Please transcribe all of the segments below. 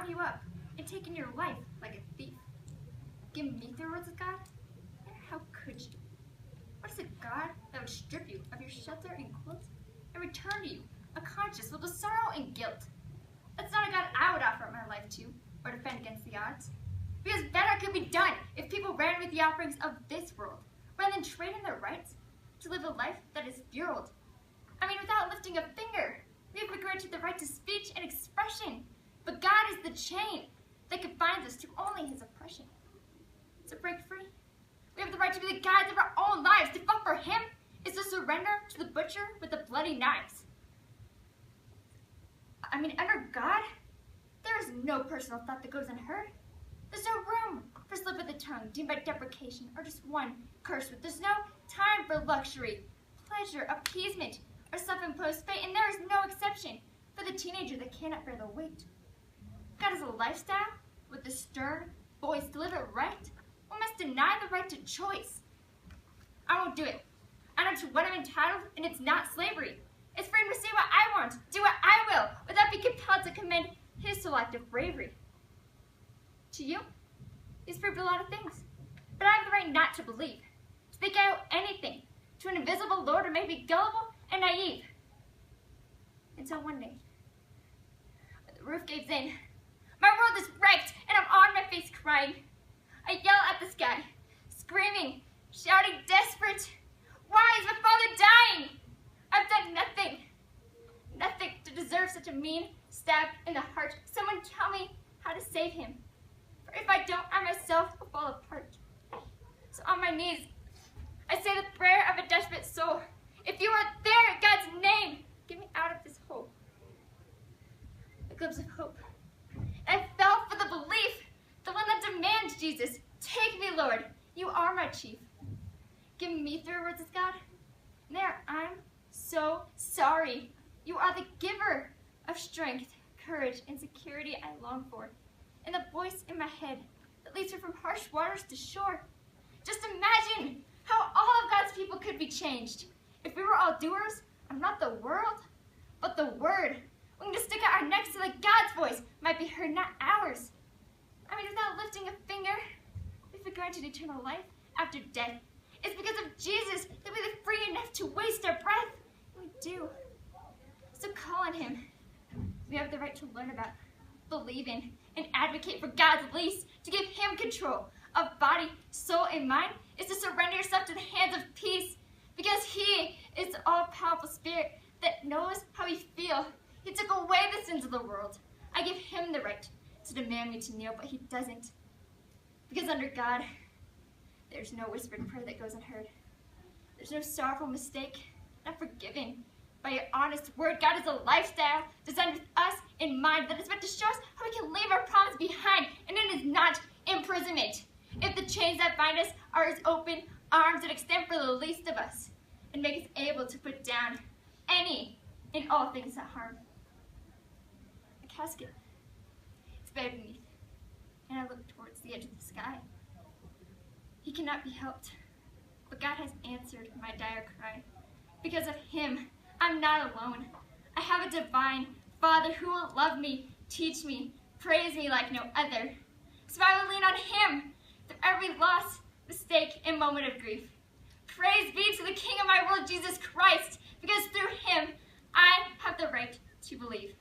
you up and taken your life like a thief. Give me the words of God? And how could you? What is a God that would strip you of your shelter and quilt and return to you a conscience filled with sorrow and guilt? That's not a God I would offer my life to or defend against the odds. Because better could be done if people ran with the offerings of this world rather than trading their rights to live a life that is fueled. I mean, without lifting a finger, we have granted the right to speech and expression. But God is the chain that confines us to only his oppression. To break free, we have the right to be the guides of our own lives. To fight for him is to surrender to the butcher with the bloody knives. I mean, under God, there is no personal thought that goes unheard. There's no room for slip of the tongue deemed by deprecation or just one curse with. There's no time for luxury, pleasure, appeasement, or self-imposed fate, and there is no exception for the teenager that cannot bear the weight. God is a lifestyle with a stern voice. To live it right, one must deny the right to choice. I won't do it. I know to what I'm entitled, and it's not slavery. It's freedom to say what I want, do what I will, without being compelled to commend his selective bravery. To you, he's proved a lot of things, but I have the right not to believe, to think I owe anything to an invisible Lord who made me gullible and naive. Until one day, when the roof gives in, my world is wrecked and I'm on my face crying. I yell at the sky, screaming, shouting desperate, why is my father dying? I've done nothing to deserve such a mean stab in the heart. Someone tell me how to save him. For if I don't, I myself will fall apart. So on my knees, I say the prayer of a desperate soul. If you are there in God's name, get me out of this hole. A glimpse of hope. And I fell for the belief, the one that demands Jesus. Take me, Lord. You are my chief. Give me through words of God. And there, I'm so sorry. You are the giver of strength, courage, and security I long for. And the voice in my head that leads her from harsh waters to shore. Just imagine how all of God's people could be changed. If we were all doers of not the world, but the word, we can just stick out our necks so that God's voice might be heard, not ours. I mean, without lifting a finger, if we granted eternal life after death, it's because of Jesus that we live free enough to waste our breath. And we do. So call on him. We have the right to learn about, believe in, and advocate for God's lease. To give him control of body, soul, and mind is to surrender yourself to the hands of peace, because he is the all-powerful spirit that knows how we feel. He took away the sins of the world. I give him the right to demand me to kneel, but he doesn't. Because under God, there's no whispered prayer that goes unheard. There's no sorrowful mistake not forgiven by your honest word. God is a lifestyle designed with us in mind that is meant to show us how we can leave our problems behind, and it is not imprisonment. If the chains that bind us are his open arms that extend for the least of us and make us able to put down any and all things that harm. A casket. It's buried beneath, and I look towards the edge of the sky. He cannot be helped, but God has answered my dire cry. Because of him, I'm not alone. I have a divine Father who will love me, teach me, praise me like no other. So I will lean on him through every loss, mistake, and moment of grief. Praise be to the King of my world, Jesus Christ, because through him, I have the right to believe.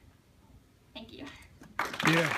Thank you. Yeah.